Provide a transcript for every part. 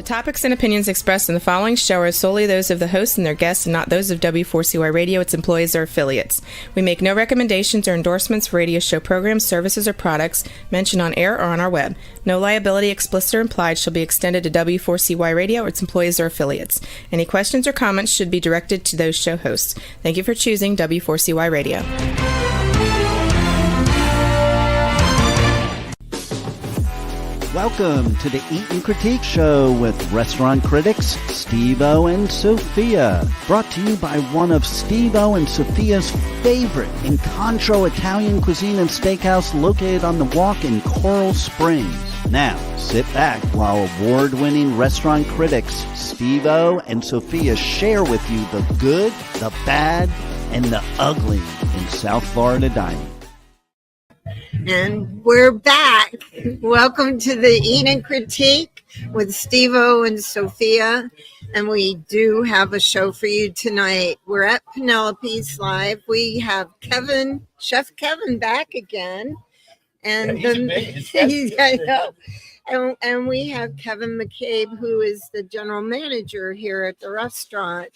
topics and opinions expressed in the following show are solely those of the host and their guests and not those of W4CY Radio, its employees, or affiliates. We make no recommendations or endorsements for radio show programs, services, or products mentioned on air or on our web. No liability, explicit or implied, shall be extended to W4CY Radio or its employees or affiliates. Any questions or comments should be directed to those show hosts. Thank you for choosing W4CY Radio. Welcome to the Eat and Critique Show with restaurant critics Steve-O and Sophia. Brought to you by one of Steve-O and Sophia's favorite Incontro Italian cuisine and steakhouse located on the Walk in Coral Springs. Now, sit back while award-winning restaurant critics Steve-O and Sophia share with you the good, the bad, and the ugly in South Florida dining. And we're back. Welcome to the Eat and Critique with Steve-O and Sophia. And we do have a show for you tonight. We're at Penelope's Live. We have Kevin, Chef Kevin, back again. And I know. And we have Kevin McCabe, who is the general manager here at the restaurant.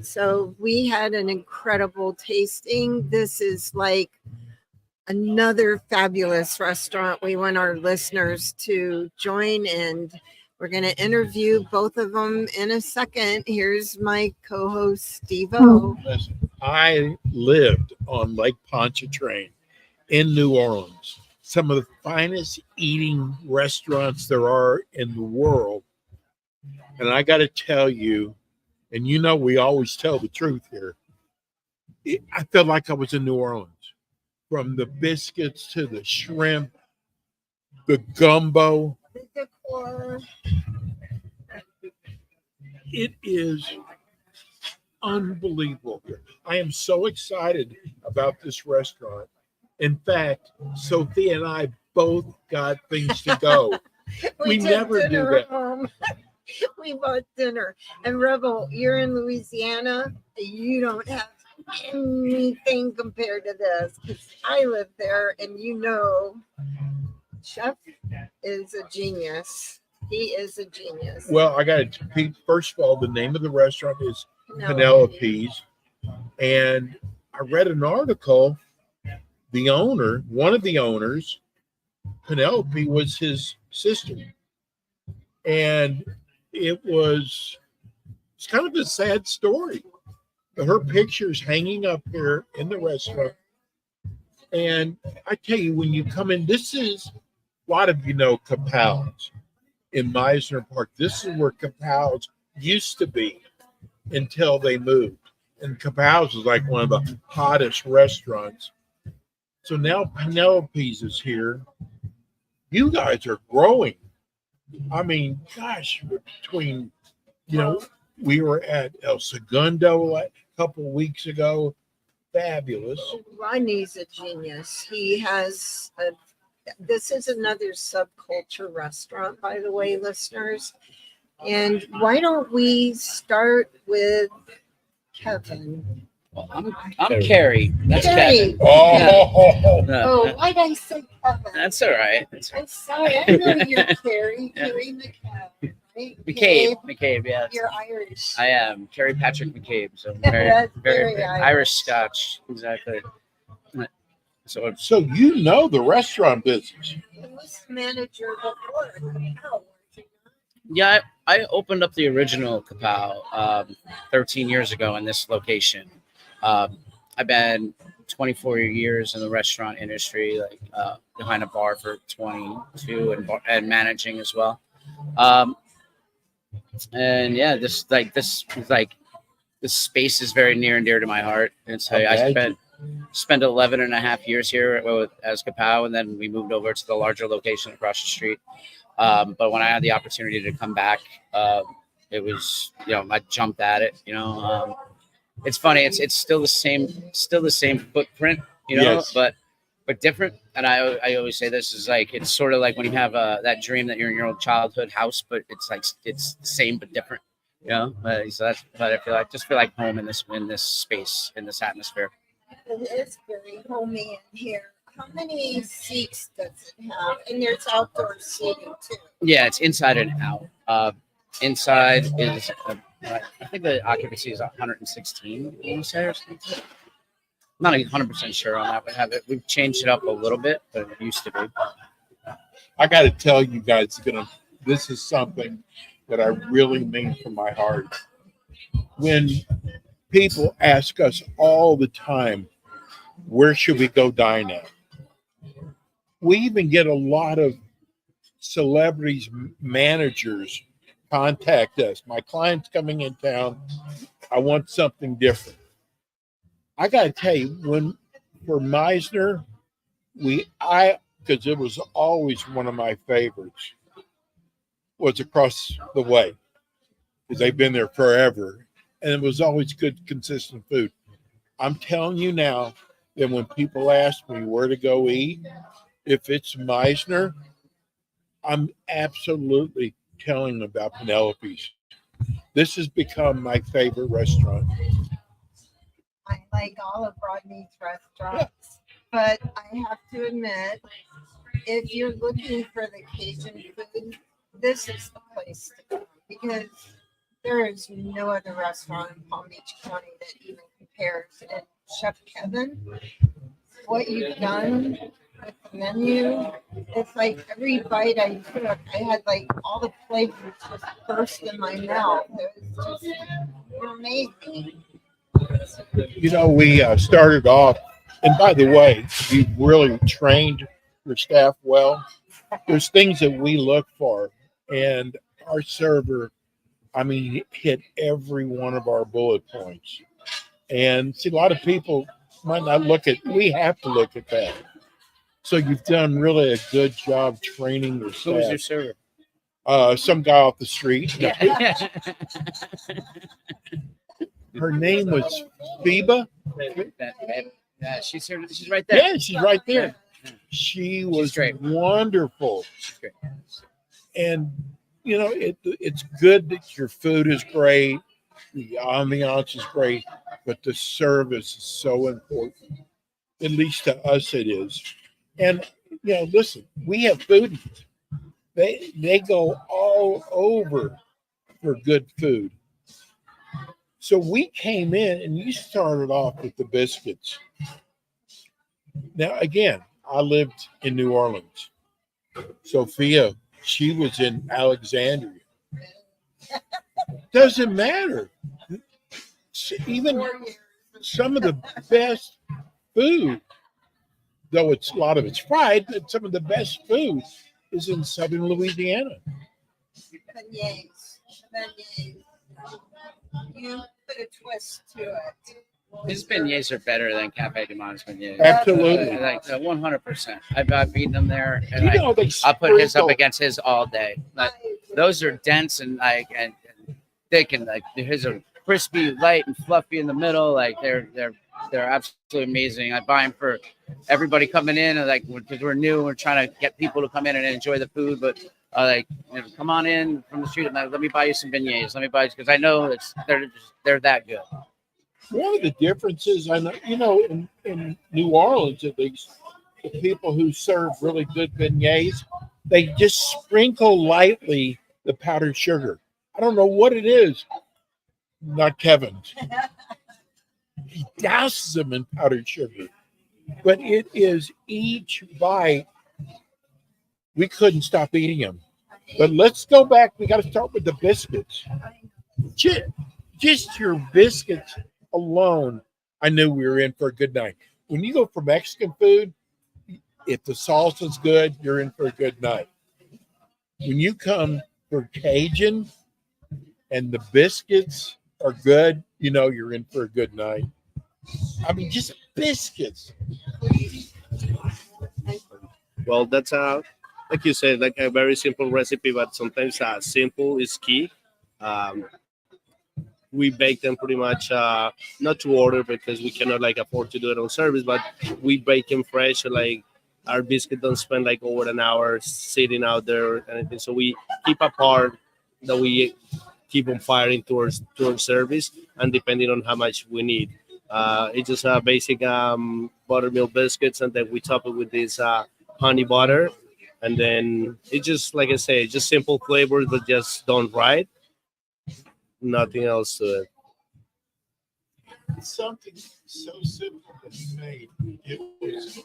So we had an incredible tasting. This is like another fabulous restaurant we want our listeners to join, and we're going to interview both of them in a second. Here's my co-host, Steve-O. Listen, I lived on Lake Pontchartrain in New Orleans, some of the finest eating restaurants there are in the world. And I got to tell you, and you know we always tell the truth here, I felt like I was in New Orleans. From the biscuits to the shrimp, the gumbo. The decor. It is unbelievable here. I am so excited about this restaurant. In fact, Sophia and I both got things to go. we never do that. We bought dinner. And Rebel, you're in Louisiana. You don't have anything compared to this, because I live there, and you know, Chef is a genius. He is a genius. Well, I got to, first of all, the name of the restaurant is Penelope's, and I read an article. The owner, one of the owners, Penelope, was his sister, and it's kind of a sad story. Her picture's hanging up here in the restaurant. And I tell you, when you come in, this is, a lot of you know Capal's in Meisner Park. This is where Capal's used to be until they moved. And Capal's is like one of the hottest restaurants. So now Penelope's is here. You guys are growing. I mean, gosh, between, we were at El Segundo couple weeks ago. Fabulous. Rodney's a genius. He has this is another subculture restaurant, by the way, listeners. And why don't we start with Kevin? Well, I'm Carrie. That's Carrie. Kevin. Oh, why did I say Kevin? That's all right. I'm sorry. I know you're Carrie. Yeah. Carrie McCabe. Right? McCabe, yeah. You're Irish. I am Carrie Patrick McCabe. So That's very very Irish Scotch, exactly. So you know the restaurant business. He was manager before. Yeah, I opened up the original Capal 13 years ago in this location. I've been 24 years in the restaurant industry, like behind a bar for 22 and managing as well. And yeah, this space is very near and dear to my heart. And so I spent 11 and a half years here as Capal, and then we moved over to the larger location across the street. But when I had the opportunity to come back, it was, I jumped at it, it's funny. It's still the same footprint, Yes. but different. And I always say this is like, it's sort of like when you have that dream that you're in your old childhood house, but it's like, it's the same, but different, So that's, but I feel like home in this space, in this atmosphere. It is very homey in here. How many seats does it have? And there's outdoor seating too. Yeah, it's inside and out. Inside is, I think the occupancy is 116. I want to say, or something. I'm not 100% sure on that. We've changed it up a little bit, but it used to be. I got to tell you guys, this is something that I really mean from my heart. When people ask us all the time, where should we go dine at? We even get a lot of celebrities, managers contact us. My client's coming in town. I want something different. I got to tell you, for Meisner, because it was always one of my favorites, was across the way, because they've been there forever, and it was always good, consistent food. I'm telling you now that when people ask me where to go eat, if it's Meisner, I'm absolutely telling them about Penelope's. This has become my favorite restaurant. I like all of Rodney's restaurants, but I have to admit, if you're looking for the Cajun food, this is the place to go, because there is no other restaurant in Palm Beach County that even compares. And Chef Kevin, what you've done with the menu, it's like every bite I took, I had like all the flavors just burst in my mouth. It was just amazing. You know, we started off, and by the way, you've really trained your staff well. There's things that we look for, and our server, I mean, hit every one of our bullet points. And see, a lot of people might not we have to look at that. So you've done really a good job training your staff. Who was your server? Some guy off the street. Yeah. Her name was Phoeba. Yeah, she's right there. Yeah, she's right there. She was great. Wonderful. She's great. And, you know, it's good that your food is great. The ambiance is great, but the service is so important. At least to us it is. And, you know, listen, we have foodies. They go all over for good food. So we came in and you started off with the biscuits. Now, again, I lived in New Orleans. Sophia, she was in Alexandria. Doesn't matter. Even some of the best food, though a lot of it's fried, but some of the best food is in Southern Louisiana. Beignets. You put a twist to it. His beignets are better than Cafe du Monde's beignets. Absolutely. Like 100%. I've eaten them there, and You know, I put his up against his all day. Like, those are dense and and thick, and like his are crispy, light, and fluffy in the middle. Like they're absolutely amazing. I buy them for everybody coming in, and like because we're new, we're trying to get people to come in and enjoy the food, but. Come on in from the street and let me buy you some beignets. Let me buy you because I know they're that good. One of the differences, I know, you know, in New Orleans at least, the people who serve really good beignets, they just sprinkle lightly the powdered sugar. I don't know what it is. Not Kevin's. He douses them in powdered sugar. But it is each bite. We couldn't stop eating them. But let's go back. We got to start with the biscuits. Just your biscuits alone, I knew we were in for a good night. When you go for Mexican food, if the salsa's good, you're in for a good night. When you come for Cajun and the biscuits are good, you know you're in for a good night. I mean, just biscuits. Well, that's like you said, like a very simple recipe, but sometimes simple is key. We bake them pretty much not to order because we cannot like afford to do it on service, but we bake them fresh. So, like our biscuit don't spend like over an hour sitting out there or anything. So we keep a part that we keep on firing towards service, and depending on how much we need. It's just basic buttermilk biscuits, and then we top it with this honey butter. And then it's just, like I say, just simple flavors, but just done right. nothing else to it. Something so simple that he made. It was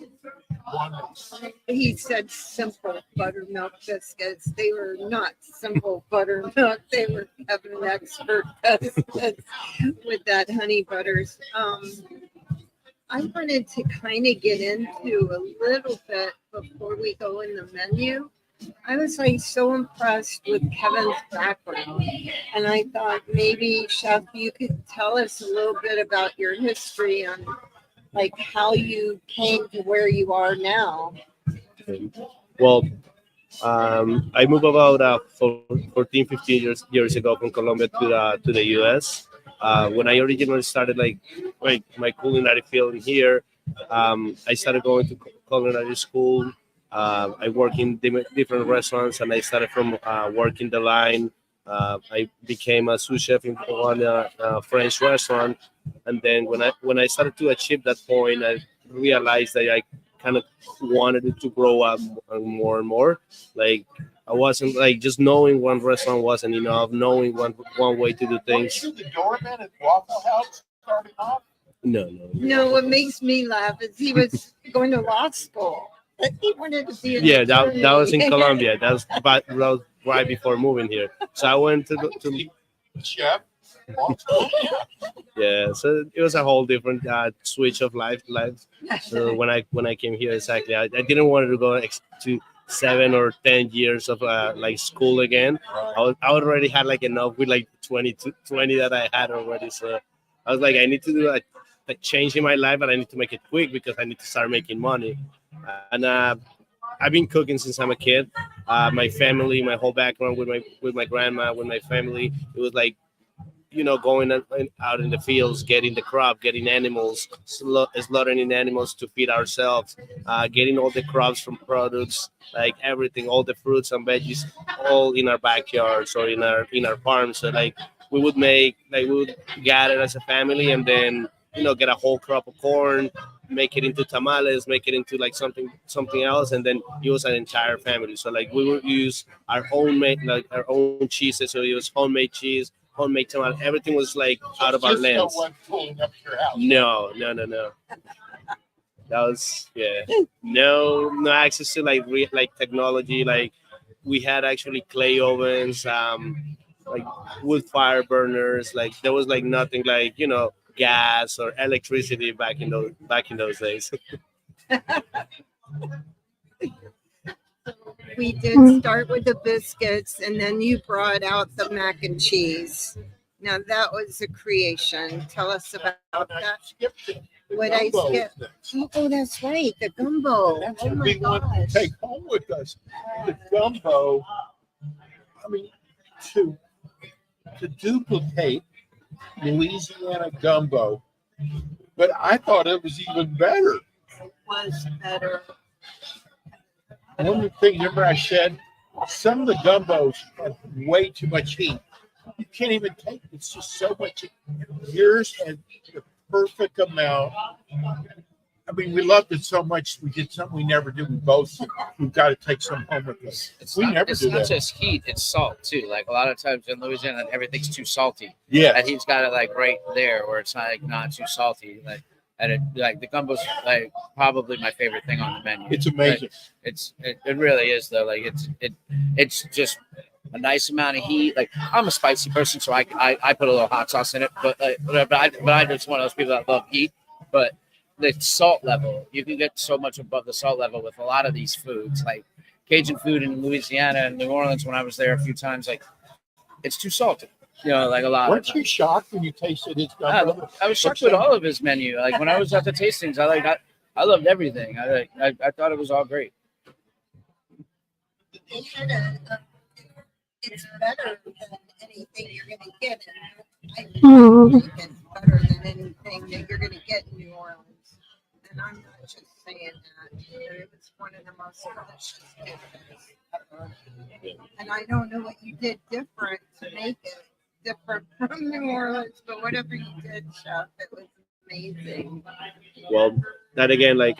wonderful. He said simple buttermilk biscuits. They were not simple buttermilk. They were Kevin expert biscuits with that honey butters. I wanted to kind of get into a little bit before we go in the menu. I was like so impressed with Kevin's background, and I thought maybe Chef, you could tell us a little bit about your history on like how you came to where you are now. Well, I moved about 14, 15 years ago from Colombia to the US. When I originally started like my culinary field here, I started going to culinary school. I work in different restaurants, and I started from working the line. I became a sous chef in one French restaurant, and then when I started to achieve that point, I realized that I kind of wanted it to grow up more and more. Like I wasn't like just knowing one restaurant wasn't enough. Knowing one way to do things. Weren't you the doorman at Waffle House starting off? No. What makes me laugh is he was going to law school. But he wanted to be an Yeah, that attorney. was in Colombia. That was right before moving here. So I went to Chef. yeah. So it was a whole different switch of life. So when I came here, exactly, I didn't want to go to 7 or 10 years of like school again. I already had like enough with like 20 that I had already. So I was like, I need to do a change in my life, but I need to make it quick because I need to start making money. And I've been cooking since I'm a kid. My family, my whole background with my grandma, with my family, it was like, going out in the fields, getting the crop, getting animals, slaughtering animals to feed ourselves, getting all the crops from products, like everything, all the fruits and veggies, all in our backyards or in our farms. So like we would gather as a family and then get a whole crop of corn, make it into tamales, make it into like something else, and then use an entire family. So like we would use our own cheeses. So it was homemade cheese, homemade tomato. Everything was like out of our lands. No. That was no access to like technology. Like we had actually clay ovens, like wood fire burners. Like there was like nothing like gas or electricity back in those days. We did start with the biscuits, and then you brought out the mac and cheese. Now that was a creation. Tell us about that. What I skipped? Oh, that's right, the gumbo. That's Oh what my we want to gosh. take home with us. The gumbo. I mean, to duplicate Louisiana gumbo, but I thought it was even better. It was better. One of the things, remember I said, some of the gumbos have way too much heat. You can't even take it. It's just so much. Yours had the perfect amount. I mean, we loved it so much. We did something we never do. We've got to take some home with us. It's We not, never it's do not that. just heat, it's salt too. Like a lot of times in Louisiana, everything's too salty. Yeah. And he's got it like right there where it's like not too salty. Like the gumbo's like probably my favorite thing on the menu. It's amazing. Like, it really is though. Like it's just a nice amount of heat. Like I'm a spicy person, so I put a little hot sauce in it. But I'm just one of those people that love heat. But the salt level, you can get so much above the salt level with a lot of these foods. Like Cajun food in Louisiana and New Orleans, when I was there a few times, like it's too salty. Like a lot. Weren't you shocked when you tasted his gumbo? I was shocked with all of his menu. Like when I was at the tastings, I loved everything. I thought it was all great. They had it's better than anything you're going to get. I think it's better than anything that you're going to get in New Orleans. And I'm not just saying that. It was one of the most delicious dishes ever. And I don't know what you did different to make it different from New Orleans, but whatever you did, Chef, it was amazing. Well, that again, like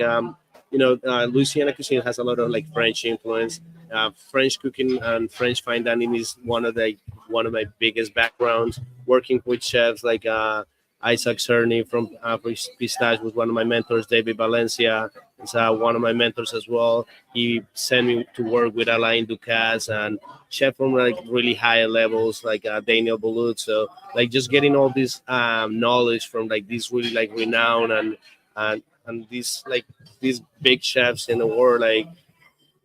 Louisiana cuisine has a lot of like French influence. French cooking and French fine dining is one of my biggest backgrounds. working with chefs like Isaac Cerny from Pistache was one of my mentors. David Valencia is one of my mentors as well. He sent me to work with Alain Ducasse and chef from like really high levels like Daniel Boulud. So like just getting all this knowledge from like these really like renowned and these like these big chefs in the world like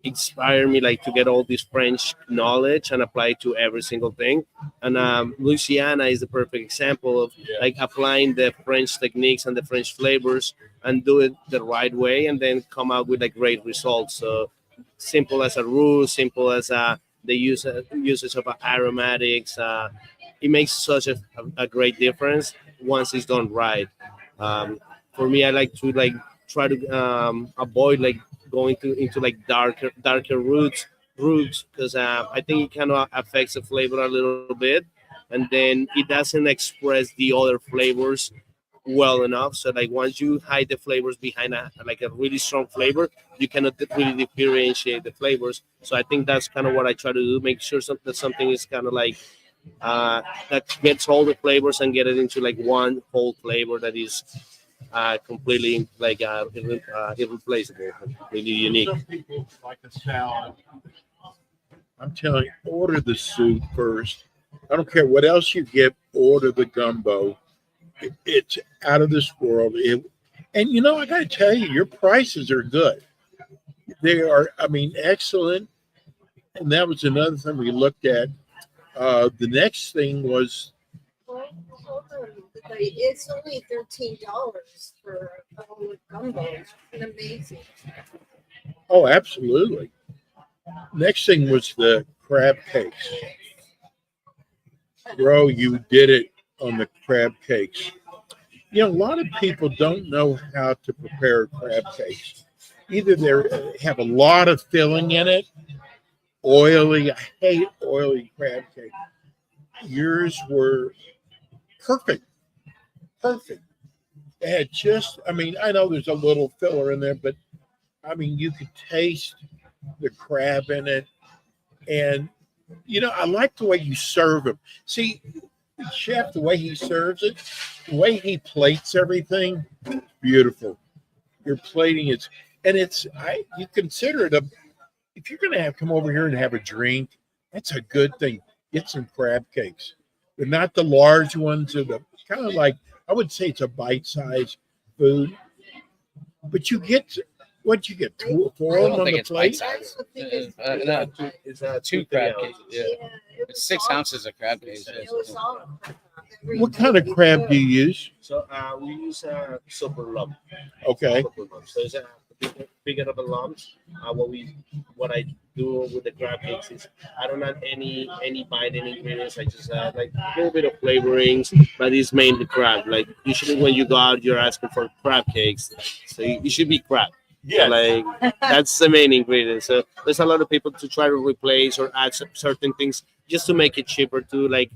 inspire me like to get all this French knowledge and apply it to every single thing. And Louisiana is the perfect example of like applying the French techniques and the French flavors and do it the right way and then come out with like great results. So simple as a roux, simple as the usage of aromatics. It makes such a great difference once it's done right. For me, I like to like try to avoid like going into like darker roots because I think it kind of affects the flavor a little bit, and then it doesn't express the other flavors well enough. So like once you hide the flavors behind a really strong flavor, you cannot really differentiate the flavors. So I think that's kind of what I try to do, make sure that something is kind of like that gets all the flavors and get it into like one whole flavor that is completely like irreplaceable, completely unique. Some people like a salad. I'm telling you, order the soup first. I don't care what else you get. Order the gumbo. It's out of this world. And you know, I got to tell you, your prices are good. They are, I mean, excellent. And that was another thing we looked at. The next thing was. It's only $13 for a bowl of gumbo. It's amazing. Oh, absolutely. Next thing was the crab cakes. Bro, you did it on the crab cakes. You know, a lot of people don't know how to prepare crab cakes. Either they have a lot of filling in it, oily. I hate oily crab cake. Yours were perfect. Perfect. It had just, I mean, I know there's a little filler in there, but I mean, you could taste the crab in it. And, you know, I like the way you serve them. See, the chef, the way he serves it, the way he plates everything, beautiful. Your plating is, and it's, you consider it if you're going to come over here and have a drink, that's a good thing. Get some crab cakes. They're not the large ones, they're the kind of like, I would say it's a bite-sized food, but you get what you get four of them on the plate. It's two crab cakes. Yeah. It's 6 ounces of crab cakes. What kind of crab do you use? So we use super lump. Okay. So it's bigger of a lumps. What I do with the crab cakes is I don't add any binding ingredients. I just add like a little bit of flavorings, but it's mainly crab. Like usually when you go out, you're asking for crab cakes, so it should be crab. Yeah, like that's the main ingredient. So there's a lot of people to try to replace or add certain things just to make it cheaper to like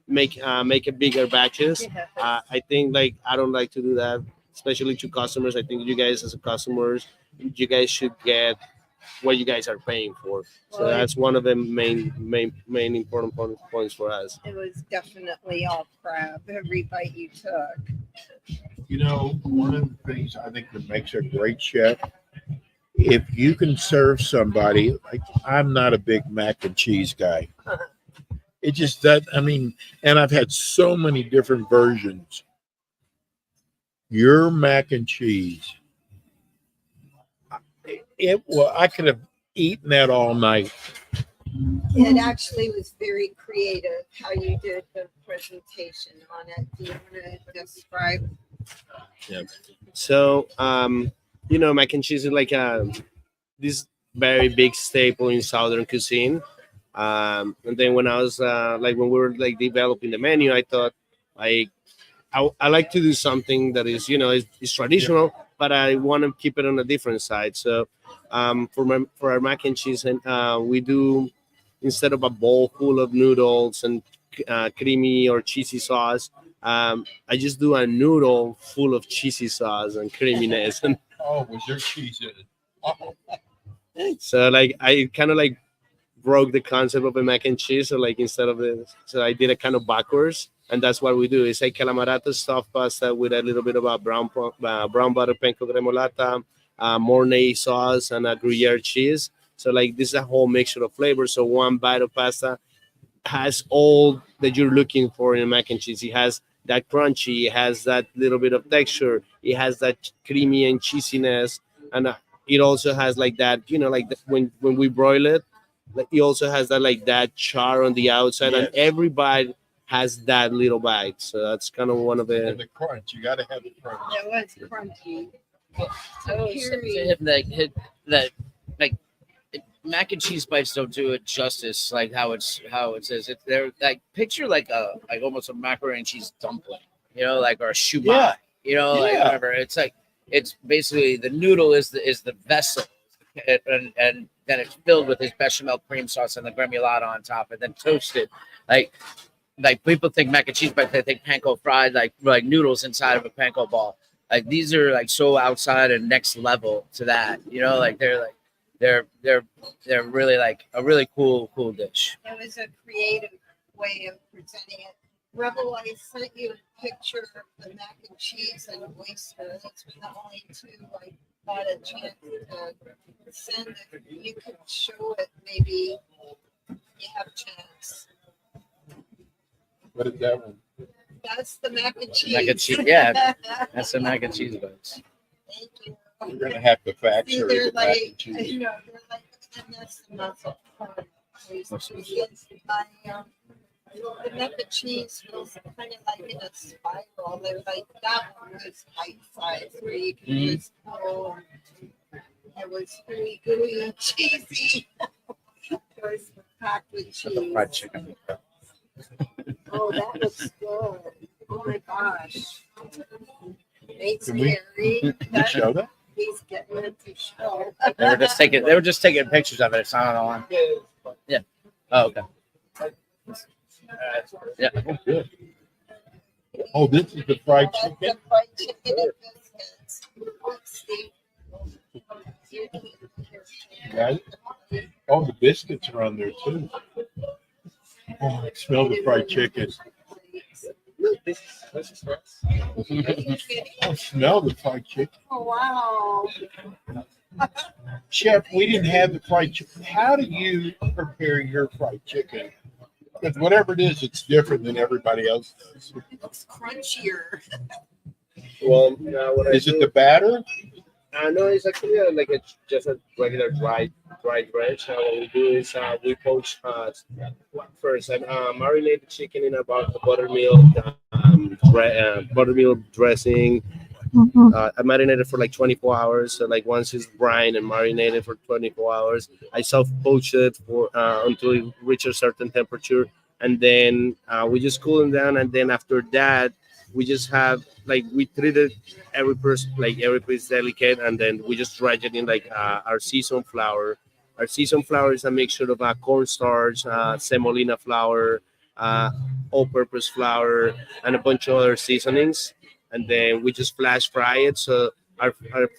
make it bigger batches. I think like I don't like to do that, especially to customers. I think you guys as a customers, you guys should get what you guys are paying for. So that's one of the main important points for us. It was definitely all crab, every bite you took. You know, one of the things I think that makes a great chef, if you can serve somebody, like I'm not a big mac and cheese guy. It just does, I mean, and I've had so many different versions. Your mac and cheese, I could have eaten that all night. It actually was very creative how you did the presentation on it. Do you want to describe? Yeah. So, you know, mac and cheese is like this very big staple in Southern cuisine. And then when I was when we were like developing the menu, I thought I like to do something that is, you know, is traditional, but I want to keep it on a different side. So for our mac and cheese, and we do, instead of a bowl full of noodles and creamy or cheesy sauce, I just do a noodle full of cheesy sauce and creaminess. And oh, was there cheese in it? Oh. So like I kind of like broke the concept of a mac and cheese. So like instead of so I did it kind of backwards. and that's what we do. It's like calamarato stuffed pasta with a little bit of a brown butter panko gremolata, Mornay sauce, and a Gruyere cheese. So like this is a whole mixture of flavors. So one bite of pasta has all that you're looking for in a mac and cheese. It has that crunchy, it has that little bit of texture, it has that creamy and cheesiness, and it also has like that, like when we broil it, like it also has that like that char on the outside, and every bite has that little bite. So that's kind of one of And the the crunch, you got to have the crunch. It was crunchy. So like mac and cheese bites don't do it justice, like how it says. They're like, picture like almost a macaroni and cheese dumpling, like, or a shumai, like Yeah. whatever. It's like, it's basically the noodle is the vessel, and then it's filled with his bechamel cream sauce and the gremolata on top, and then toasted. Like people think mac and cheese bites, they think panko fried, like noodles inside of a panko ball. Like these are like so outside and next level to that, like they're really like a really cool dish. It was a creative way of presenting it. Rebel, I sent you a picture of the mac and cheese and oyster. Those were the only two I got a chance to send. If you could show it, maybe you have a chance. What is that one? That's the mac and cheese. Mac and cheese, yeah. That's the mac and cheese bites. Thank you. You're going to have to fact See, check they're the mac like, and cheese. they're like, and that's the muscle part. The mac and cheese was kind of like in a spiral. They're like, that one was bite size where you can just pull. It was really gooey and cheesy. It was packed with cheese. Fried chicken. Oh, that looks good. Oh my gosh. Makes Can me we read. show that? He's getting it to show. They were just taking pictures of it. It's not on. Yeah. Oh, okay. Yeah. Oh, good. Oh, this is the fried That's chicken? the fried chicken and biscuits. Steve. Right? Oh, the biscuits are on there too. Oh, I smell the fried chicken. Oh, smell the fried chicken. Oh, wow. Chef, we didn't have the fried chicken. How do you prepare your fried chicken? Because whatever it is, it's different than everybody else does. It looks crunchier. well, what I Is it do- the batter? No, it's actually just a regular dried dredge. What we do is we poach first. I marinate the chicken in about buttermilk dressing. I marinate it for like 24 hours. So like once it's brined and marinated for 24 hours, I self poach it for until it reaches a certain temperature, and then we just cool them down. And then after that, we just have like we treated every piece delicate, and then we just dredge it in like our seasoned flour. Our seasoned flour is a mixture of cornstarch, semolina flour, all-purpose flour, and a bunch of other seasonings. And then we just flash fry it, so our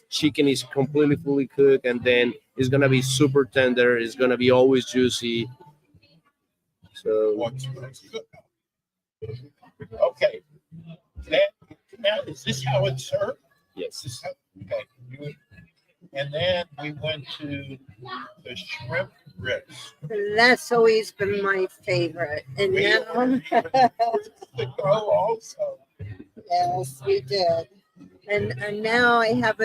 chicken is completely fully cooked, and then it's gonna be super tender. It's gonna be always juicy. So Okay. Now, is this how it's served? yes. Okay. And then we went to the shrimp grits. That's always been my favorite. And now, The crow also. yes, we did. And now I have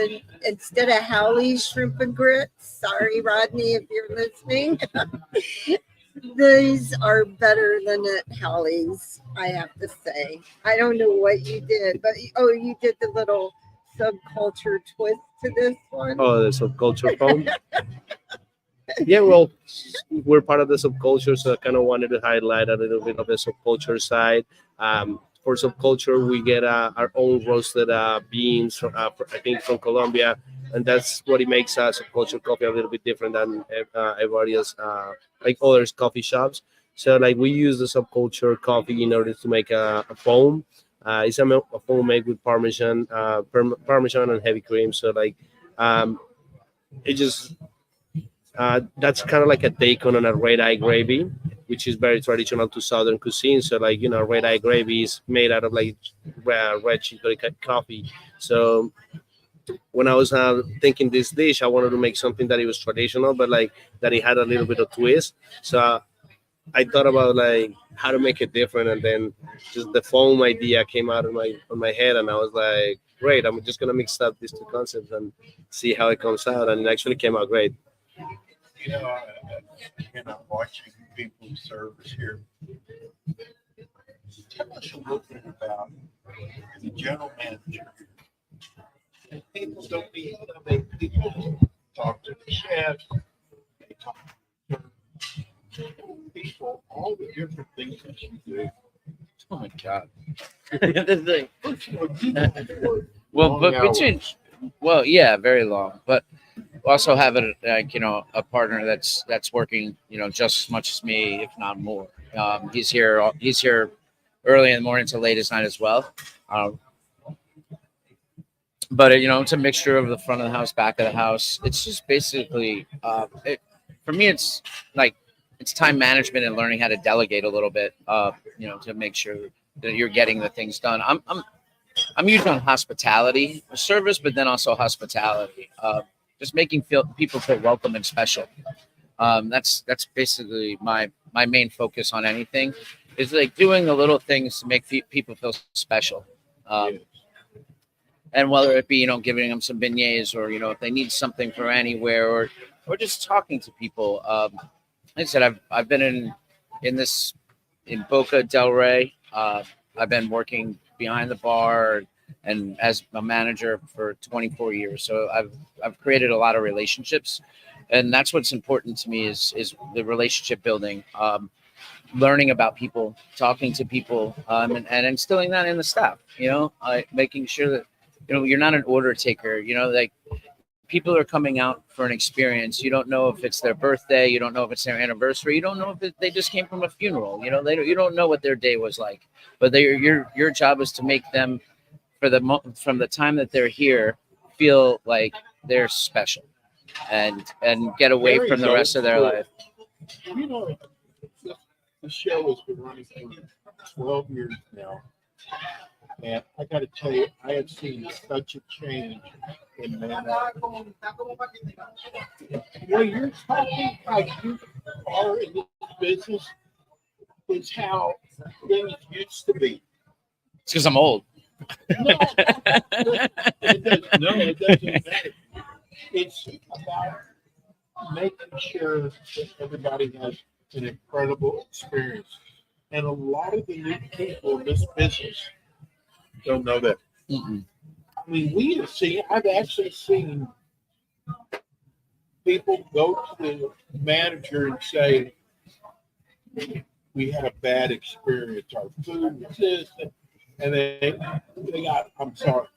instead of Howley's shrimp and grits, sorry, Rodney, if you're listening, these are better than at Howley's, I have to say. I don't know what you did, but you did the little subculture twist to this one. Oh, the subculture foam. Yeah, well, we're part of the subculture, so I kind of wanted to highlight a little bit of the subculture side. For subculture, we get our own roasted beans, from, I think from Colombia, and that's what it makes subculture coffee a little bit different than everybody else, like others coffee shops. So like we use the subculture coffee in order to make a foam. It's a foam made with Parmesan and heavy cream. So like it just that's kind of like a take on a red eye gravy. which is very traditional to Southern cuisine. So like, red eye gravy is made out of like red chicory coffee. So when I was thinking this dish, I wanted to make something that it was traditional, but like that it had a little bit of twist. So I thought about like how to make it different, and then just the foam idea came out of my head, and I was like, great, I'm just gonna mix up these two concepts and see how it comes out, and it actually came out great. Watching people service here. Tell us a little bit about the general manager. And people don't need people talk to the chef, they talk to people, all the different things that you do. Oh my God. Yeah, very long, but also have a partner that's working, just as much as me, if not more. He's here early in the morning to late at night as well. But it's a mixture of the front of the house, back of the house. It's just basically, for me, it's like it's time management and learning how to delegate a little bit, to make sure that you're getting the things done. I'm huge on hospitality, service, but then also hospitality. Just making people feel welcome and special. That's basically my main focus on anything. Is like doing the little things to make people feel special. And whether it be, giving them some beignets, or, if they need something from anywhere, or just talking to people. Like I said, I've been in Boca del Rey. I've been working behind the bar and as a manager for 24 years. So I've created a lot of relationships, and that's what's important to me is the relationship building, learning about people, talking to people, and instilling that in the staff, making sure that, you're not an order taker, like people are coming out for an experience. You don't know if it's their birthday. You don't know if it's their anniversary. You don't know if they just came from a funeral. You don't know what their day was like. But your job is to make them, from the time that they're here, feel like they're special, and get away from the rest of their life. The show has been running for 12 years now. And I got to tell you, I have seen such a change in man. Well, you're talking like you are in this business is how things used to be. It's because I'm old. No, it doesn't matter. It's about making sure that everybody has an incredible experience. And a lot of the new people in this business don't know that. Mm-mm. I mean, I've actually seen people go to the manager and say, we had a bad experience. Our food was this, and they got, I'm sorry.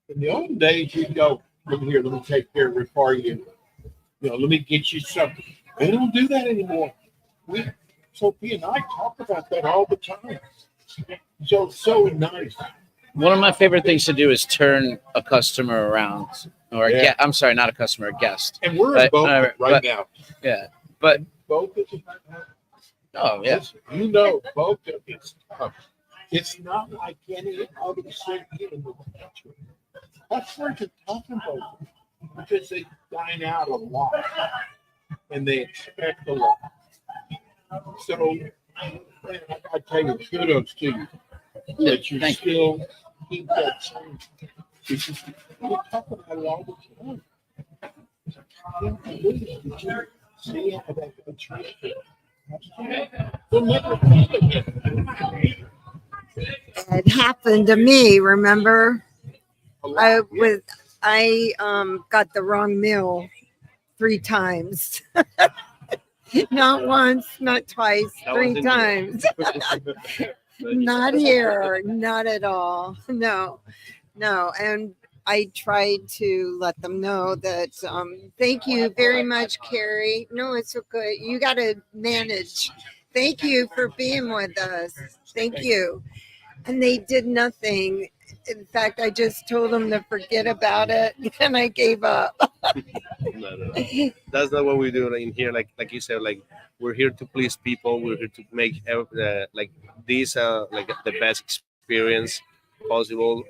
In the old days, you'd go, let me take care of it for you. Let me get you something. They don't do that anymore. Sophia and I talk about that all the time. So nice. One of my favorite things to do is turn a customer around, or I'm sorry, not a customer, a guest. And we're in Boca right now. Yeah, but Boca. Oh yeah. Boca is tough. It's not like any other city in the country. Customers are tough in Boca because they dine out a lot and they expect a lot. So, man, I tell you, kudos to you that you still keep that change. Because we talk about it all the time. Did you see how that change? We'll never see it again. It happened to me, remember? I got the wrong meal 3 times. Not once, not twice, 3 times. Not here, not at all. No. And I tried to let them know that thank you very much, Carrie. No, it's okay. You got to manage. Thank you for being with us. Thank you. And they did nothing. In fact, I just told them to forget about it, and I gave up. No. That's not what we do in here. Like you said, like we're here to please people. We're here to make like this like the best experience possible.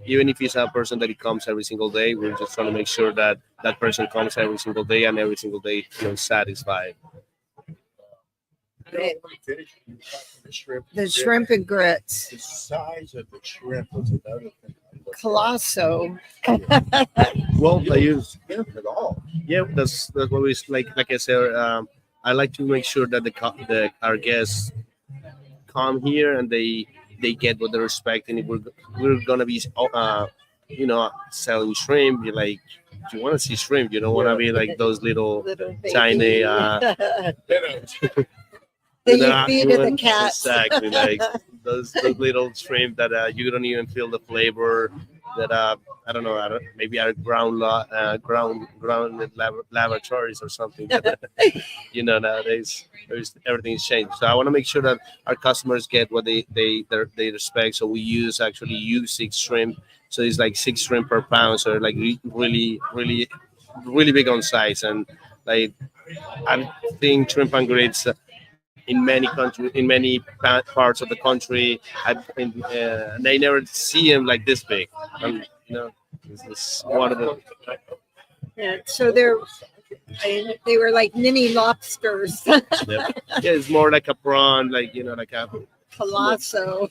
Even if it's a person that comes every single day, we're just trying to make sure that that person comes every single day and every single day feels satisfied. The shrimp and grits. The size of the shrimp was another thing. Colosso. Well, I use Shrimp at all. yeah. That's what we like I said. I like to make sure that our guests come here and they get what they're expecting. If we're gonna be selling shrimp, you're like you want to see shrimp. You don't want to be like those little Baby. tiny. That you feed to the cats. Exactly, like those little shrimp that you don't even feel the flavor. That I don't know, maybe are ground laboratories or something. But, nowadays everything's changed. So I want to make sure that our customers get what they respect. So we use 6 shrimp. So it's like 6 shrimp per pound. So like really big on size. And like I think shrimp and grits. In many countries, in many parts of the country, they never see them like this big. This is one of the. Yeah, so they were like mini lobsters. Yeah, it's more like a prawn, like a Colosso.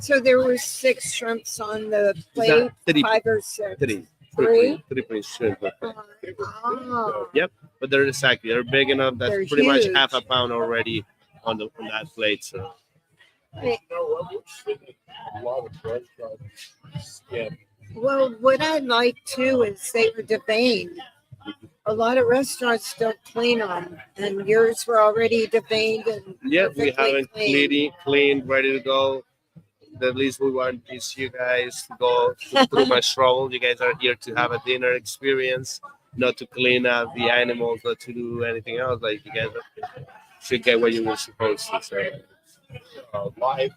So there were 6 shrimps on the plate, 5 or 6. Three shrimp. Oh. Yep, but they're big enough. That's They're pretty much huge. half a pound already on that plate. So A lot of restaurants. Yeah. Well, what I like too is they were deveined. A lot of restaurants don't clean them, and yours were already deveined and yeah, we perfectly have it clean, ready to go. The least we want is you guys to go through my struggle. You guys are here to have a dinner experience, not to clean up the animals, not to do anything else. Like you guys should get what you were supposed to. So. Life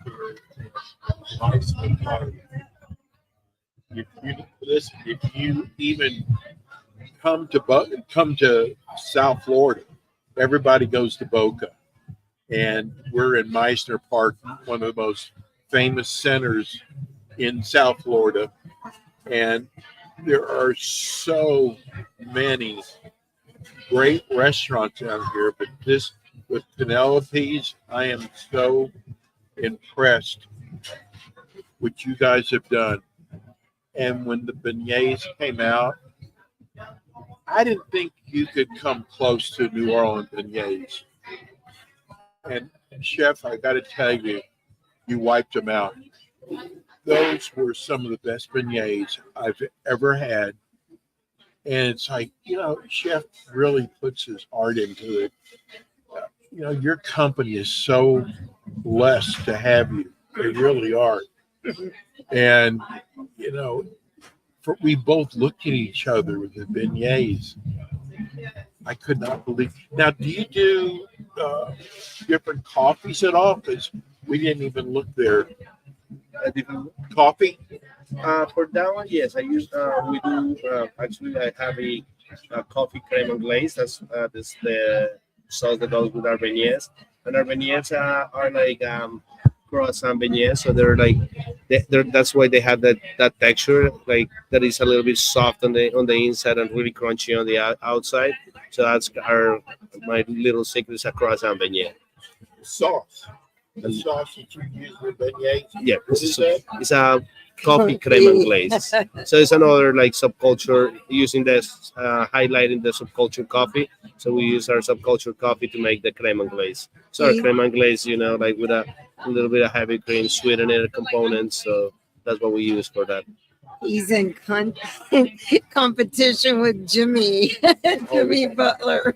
if you even come to South Florida, everybody goes to Boca, and we're in Meisner Park, one of the most famous centers in South Florida, and there are so many great restaurants out here, but this with Penelope's, I am so impressed what you guys have done. And when the beignets came out, I didn't think you could come close to New Orleans beignets. And Chef, I got to tell you, you wiped them out. Those were some of the best beignets I've ever had. And it's like, Chef really puts his heart into it. Your company is so blessed to have you. They really are. And, we both looked at each other with the beignets. I could not believe. Now, do you do different coffees at all? Because we didn't even look there. Coffee? For that one, yes, I use. We do. Actually, I have a coffee creme anglaise. That's the sauce that goes with our beignets. And our beignets are like croissant beignets, so they're like that's why they have that texture, like that is a little bit soft on the inside and really crunchy on the outside. So that's my little secret is a croissant beignet. Sauce. The sauce that you use with beignets. Yeah, What is that? it's a coffee creme anglaise. So it's another like subculture using this highlighting the subculture coffee. So we use our subculture coffee to make the creme anglaise. So our creme anglaise, like with a little bit of heavy cream, sweetener components. So that's what we use for that. He's in competition with Jimmy Butler.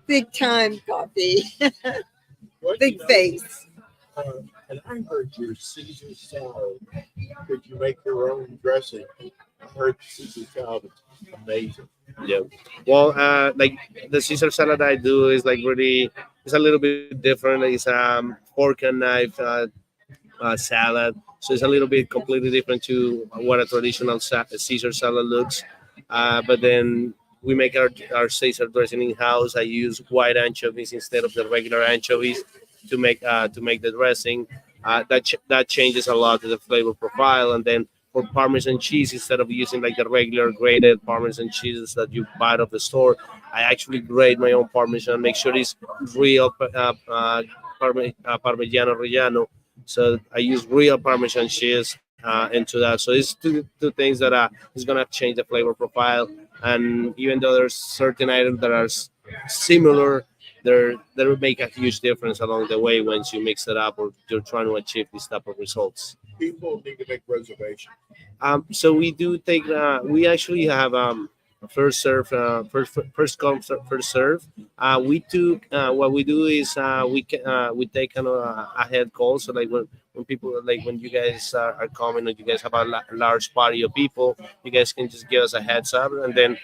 Big time coffee. Big face. And I heard your Caesar salad. Could you make your own dressing? I heard Caesar salad is amazing. Yeah. Well, like the Caesar salad I do is like really, it's a little bit different. It's fork and knife salad. So it's a little bit completely different to what a traditional Caesar salad looks. But then we make our Caesar dressing in house. I use white anchovies instead of the regular anchovies to make the dressing. That changes a lot the flavor profile. And then for Parmesan cheese, instead of using like the regular grated Parmesan cheeses that you buy at the store, I actually grate my own Parmesan, make sure it's real Parmigiano Reggiano. So I use real Parmesan cheese into that. So it's two things that is gonna change the flavor profile. And even though there's certain items that are similar, they will make a huge difference along the way once you mix it up or you're trying to achieve this type of results. People need to make reservations. So we do take. We actually have first serve, first come, first serve. We do. What we do is we take kind of a head call. So like when people like when you guys are coming and you guys have a large party of people, you guys can just give us a heads up, and then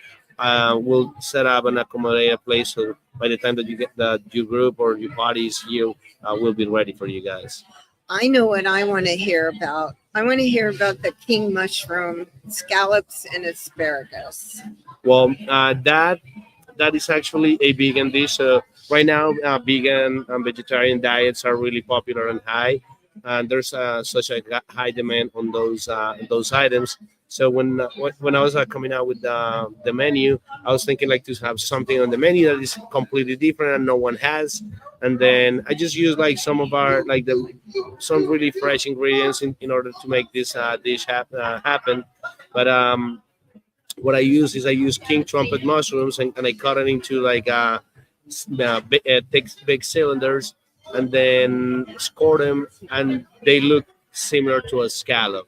we'll set up and accommodate a place. So by the time that you get your group or your party is here, we'll be ready for you guys. I know what I want to hear about. I want to hear about the king mushroom, scallops, and asparagus. Well, that is actually a vegan dish. Right now, vegan and vegetarian diets are really popular and high, and there's such a high demand on those items. So when I was coming out with the menu, I was thinking like to have something on the menu that is completely different and no one has. And then I just use like some of our some really fresh ingredients in order to make this dish happen. But what I use king trumpet mushrooms and I cut it into like big cylinders and then score them, and they look similar to a scallop.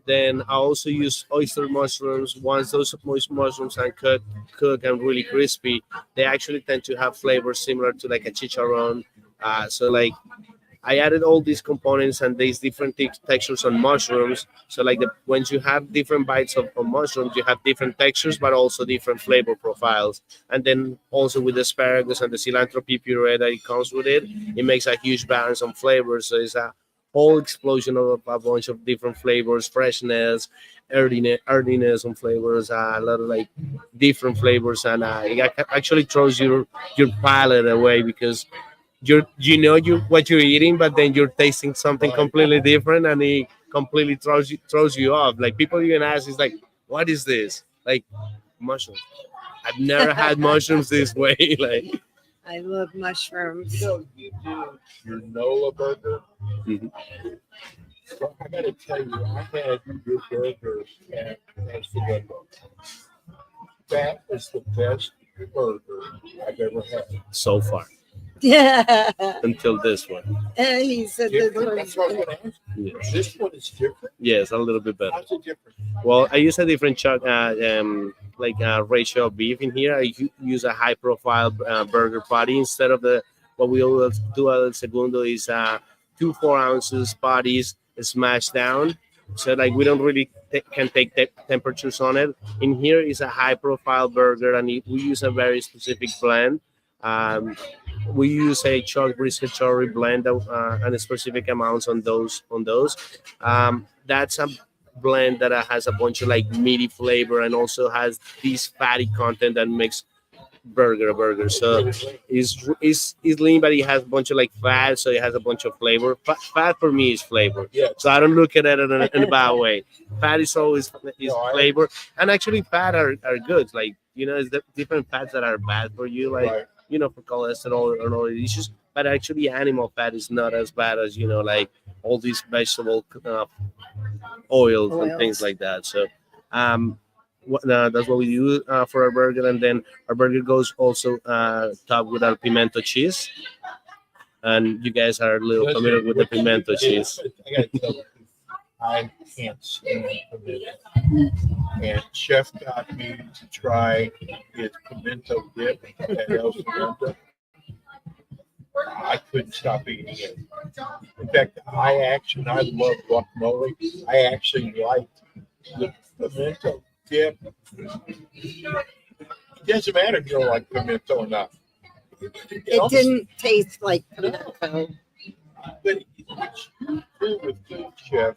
Then I also use oyster mushrooms. Once those mushrooms are cooked and really crispy, they actually tend to have flavors similar to like a chicharron. So like I added all these components and these different textures on mushrooms. So like once you have different bites of mushrooms, you have different textures, but also different flavor profiles. And then also with the asparagus and the cilantro puree that it comes with it, it makes a huge balance on flavors. So it's a whole explosion of a bunch of different flavors, freshness, earthiness on flavors, a lot of like different flavors, and it actually throws your palate away because what you're eating, but then you're tasting something completely different, and it completely throws you off. Like people even ask, "Is like, what is this?" Like mushrooms. I've never had mushrooms this way. Like I love mushrooms. You do your Nola burger. Mhm. Well, I got to tell you, I had your burger at Amsterdam. That is the best burger I've ever had. So far Yeah. until this one. He said this Different? was That's what I was going to ask. Yes. This one is different. Yes, a little bit better. How's it different? Well, I use a different ratio of beef in here. I use a high profile burger patty instead of what we always do at El Segundo is 2 4-ounce patties smashed down. So like we don't really can take temperatures on it. In here is a high profile burger, and we use a very specific blend. We use a chuck brisket cherry blend and a specific amounts on those. That's a blend that has a bunch of like meaty flavor and also has this fatty content that makes burger a burger. So it's lean, but it has a bunch of like fat, so it has a bunch of flavor. Fat for me is flavor. Yeah. So I don't look at it in a bad way. Fat is always flavor, and actually fat are good. Like it's the different fats that are bad for you, like Right. For cholesterol and all these issues. But actually, animal fat is not as bad as like all these vegetable oils and things like that. So that's what we do for our burger, and then our burger goes also topped with our pimento cheese. And you guys are a little familiar with the pimento cheese. I got to tell you, I can't stand pimento. And Chef got me to try his pimento dip at El Segundo. I couldn't stop eating it. In fact, I love guacamole. I actually liked the pimento dip. It doesn't matter if you don't like pimento or not. It didn't taste like pimento. But what you do with food, chef,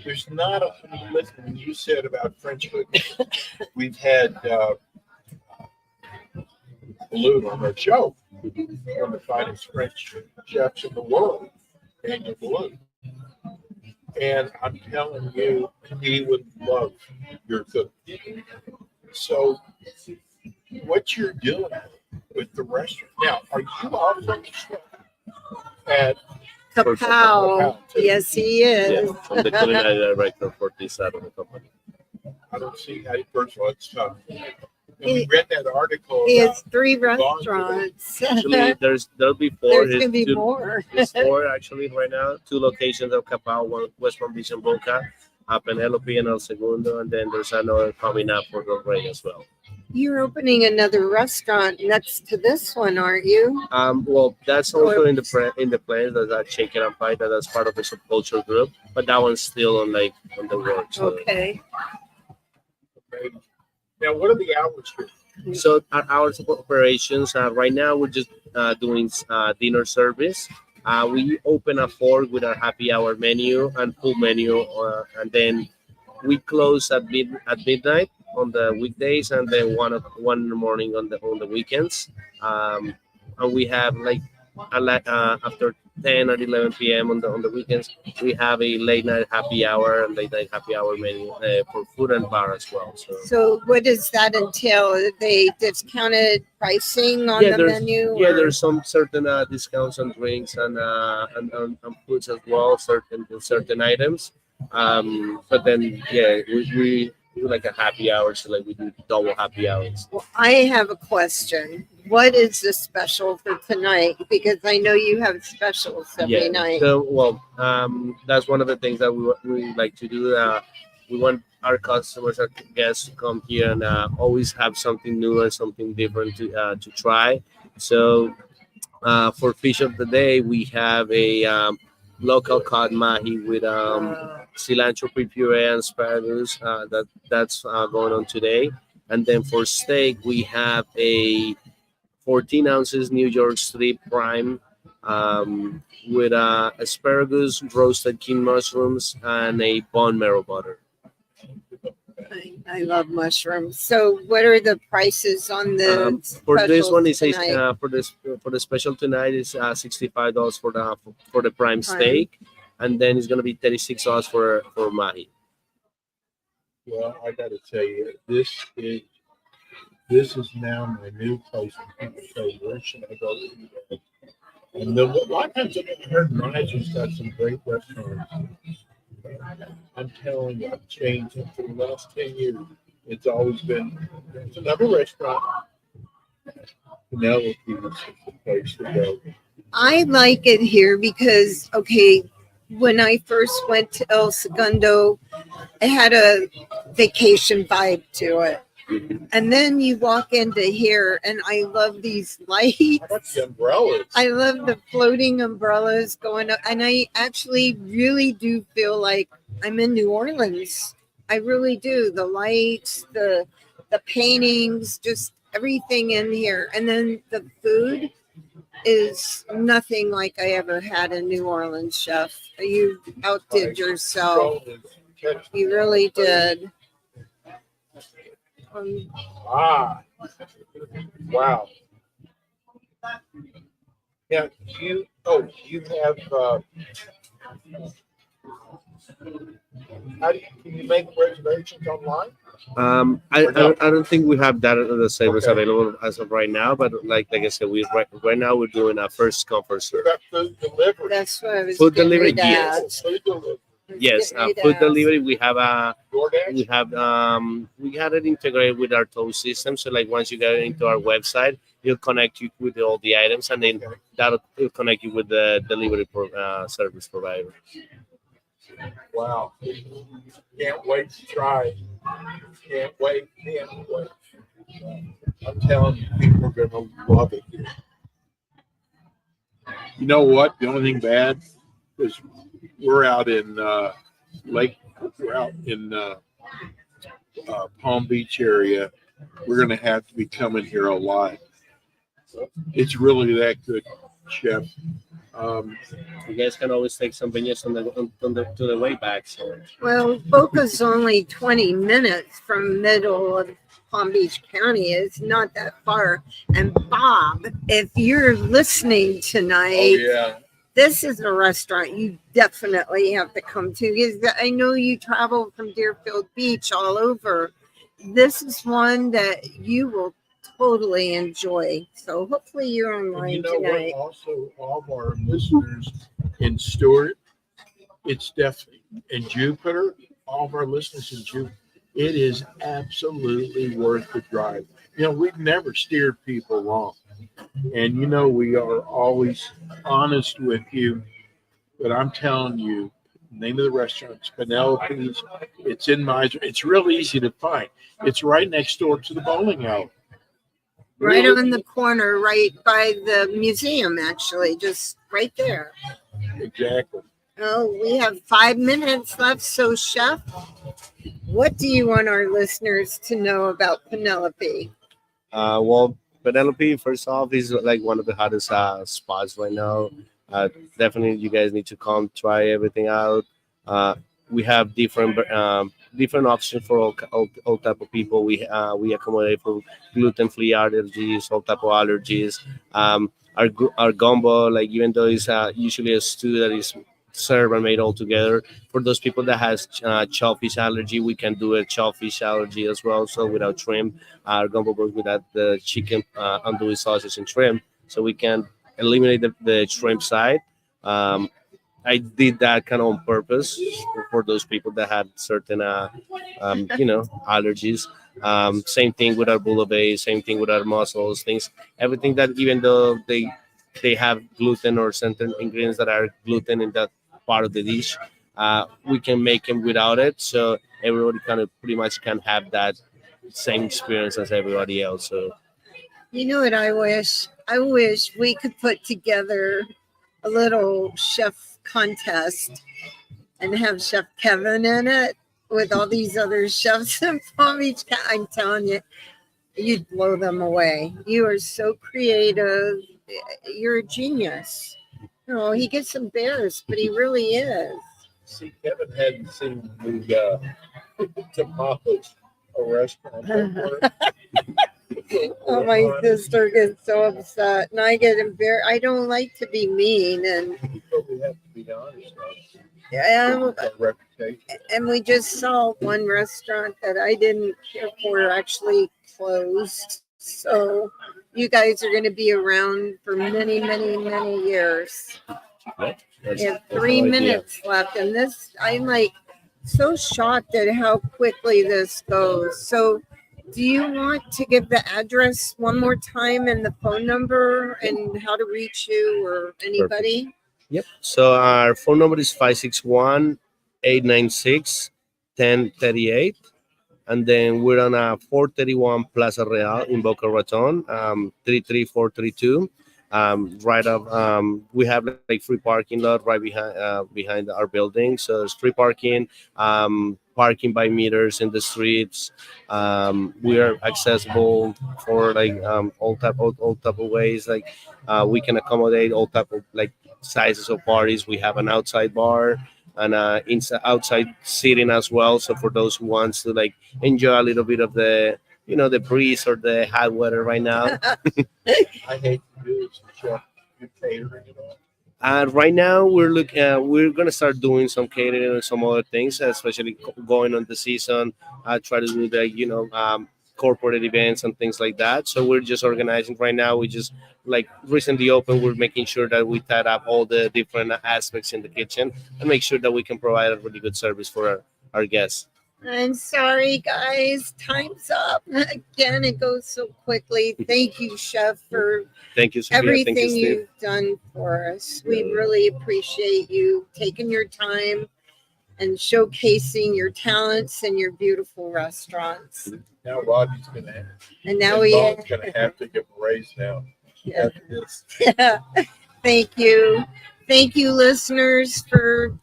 there's not a listen. You said about French food. We've had Balloon on our show, one of the finest French chefs in the world, Daniel Balloon. And I'm telling you, he would love your cooking. So, what you're doing with the restaurant now? Are you offering stuff at Kapow. Yes, he is. Yeah, I'm the culinary director for this side of the company. I don't see how. First of all, it's tough. And we read that article. He about has 3 restaurants. Actually, there'll be 4. There's gonna be more. There's 4 actually right now. 2 locations of Capao, one West Palm Beach and Boca, Penelope and El Segundo, and then there's another coming up for Del Rey as well. You're opening another restaurant next to this one, aren't you? Well, that's also in the plans. That's a chicken and pie that's part of the subculture group, but that one's still on the works. So. Okay. Now, what are the hours here? So our hours of operations right now we're just doing dinner service. We open at 4 with our happy hour menu and full menu, and then we close at midnight on the weekdays, and then 1 in the morning on the weekends. And we have after 10 or 11 p.m. on the weekends, we have a late night happy hour and late night happy hour menu for food and bar as well. So what does that entail? Are they discounted pricing on the menu? Yeah, there's some certain discounts on drinks and foods as well, certain items. But then we do like a happy hour, so like we do double happy hours. Well, I have a question. What is the special for tonight? Because I know you have specials every night. So, that's one of the things that we like to do. We want our customers, our guests to come here and always have something new and something different to try. So, for fish of the day, we have a local cod mahi with cilantro puree and asparagus. That's going on today. And then for steak, we have a 14 ounces New York strip prime with asparagus, roasted king mushrooms, and a bone marrow butter. I love mushrooms. So, what are the prices on the for this one? Is tonight? For the special tonight is $65 for the prime steak, and then it's gonna be $36 for mahi. Well, I got to tell you, this is now my new place. When people say, "Where should I go?" And a lot of times I've heard Nigel's got some great restaurants. I'm telling you, I've changed it for the last 10 years. It's always been there's another restaurant. Penelope's is the place to go. I like it here because, when I first went to El Segundo, it had a vacation vibe to it. And then you walk into here, and I love these lights. The umbrellas. I love the floating umbrellas going up. And I actually really do feel like I'm in New Orleans. I really do. The lights, the paintings, just everything in here. And then the food is nothing like I ever had in New Orleans, Chef. You outdid yourself. You really did. Wow. Yeah, you have can you make reservations online? I don't think we have that the service available as of right now, but like I said, right now we're doing our first come first serve. What about food delivery? That's what I was Food delivery, getting ready to yes. ask. Food delivery. Yes, Getting ready to food ask. delivery. We have DoorDash? we had it integrated with our tow system. So like once you get into our website, it'll connect you with all the items, and then it'll connect you with the delivery service provider. Wow. Can't wait to try. Can't wait. I'm telling you, people are going to love it here. You know what? The only thing bad is we're out in Palm Beach area. We're going to have to be coming here a lot. It's really that good. Chef. You guys can always take some beignets to the way back. So Well, Boca's only 20 minutes from middle of Palm Beach County. It's not that far. And Bob, if you're listening tonight, this is a restaurant you definitely have to come to, because I know you travel from Deerfield Beach all over. This is one that you will totally enjoy. So hopefully you're online tonight. Also, all of our listeners in Stewart, it's definitely in Jupiter, all of our listeners in Jupiter, it is absolutely worth the drive. We've never steered people wrong. And we are always honest with you. But I'm telling you, the name of the restaurant is Penelope's. It's in Miser. It's real easy to find. It's right next door to the bowling alley. Right on the corner, right by the museum, actually, just right there. Exactly. Oh, we have 5 minutes left. So, Chef, what do you want our listeners to know about Penelope? Well, Penelope, first off, is like one of the hottest spots right now. Definitely, you guys need to come try everything out. We have different options for all type of people. We accommodate for gluten-free allergies, all type of allergies. Our gumbo, like even though it's usually a stew that is served and made all together, for those people that has shellfish allergy, we can do a shellfish allergy as well. So without shrimp, our gumbo goes without the chicken, andouille sausage and shrimp, so we can eliminate the shrimp side. I did that kind of on purpose for those people that had certain, allergies. Same thing with our bouillabaisse, same thing with our mussels, everything that even though they have gluten or certain ingredients that are gluten in that part of the dish, we can make them without it. So everybody kind of pretty much can have that same experience as everybody else. So, you know what I wish? I wish we could put together a little chef contest and have Chef Kevin in it with all these other chefs in Palm Beach. I'm telling you, you'd blow them away. You are so creative. You're a genius. He gets embarrassed, but he really is. See, Kevin hadn't seen the Tapapas, a restaurant. Oh, my sister gets so upset, and I get embarrassed. I don't like to be mean, and We have to be honest. And we just saw one restaurant that I didn't care for actually closed. So you guys are going to be around for many, many, many years. We have 3 minutes left, and I'm like so shocked at how quickly this goes. So do you want to give the address one more time and the phone number and how to reach you or anybody? Perfect. Yep. So our phone number is 561-896-1038. And then we're on 431 Plaza Real in Boca Raton, 33432. Right up, we have like free parking lot right behind our building. So there's free parking, parking by meters in the streets. We are accessible for like all type of ways. Like we can accommodate all type of like sizes of parties. We have an outside bar and outside seating as well. So for those who wants to like enjoy a little bit of the the breeze or the hot weather right now. I hate to do this, Chef. You're catering it all. Right now we're gonna start doing some catering and some other things, especially going on the season. I try to do the corporate events and things like that. So we're just organizing right now. We just like recently opened. We're making sure that we tie up all the different aspects in the kitchen and make sure that we can provide a really good service for our guests. I'm sorry, guys. Time's up. Again, it goes so quickly. Thank you, Chef, for Thank you, Sophia. everything Thank you, Steve. you've done for us. We really appreciate you taking your time and showcasing your talents and your beautiful restaurants. Now Rodney's going to have, And now Bob's going to have to give a raise now. Yeah. After this. Yeah. Thank you. Thank you, listeners, for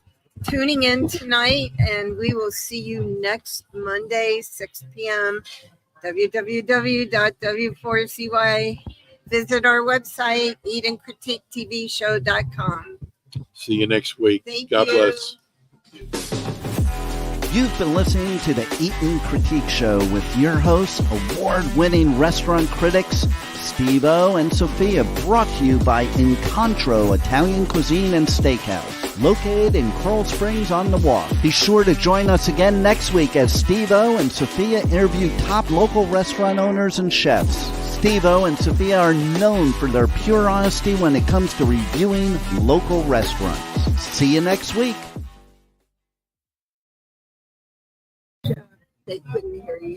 tuning in tonight, and we will see you next Monday, 6 p.m. www.w4cy Visit our website, eatandcritiquetvshow.com. See you next week. Thank God you. bless. You've been listening to the Eat and Critique Show with your hosts, award-winning restaurant critics Steve-O and Sophia, brought to you by Incontro Italian Cuisine and Steakhouse, located in Coral Springs on the Walk. Be sure to join us again next week as Steve-O and Sophia interview top local restaurant owners and chefs. Steve-O and Sophia are known for their pure honesty when it comes to reviewing local restaurants. See you next week. They couldn't hear you.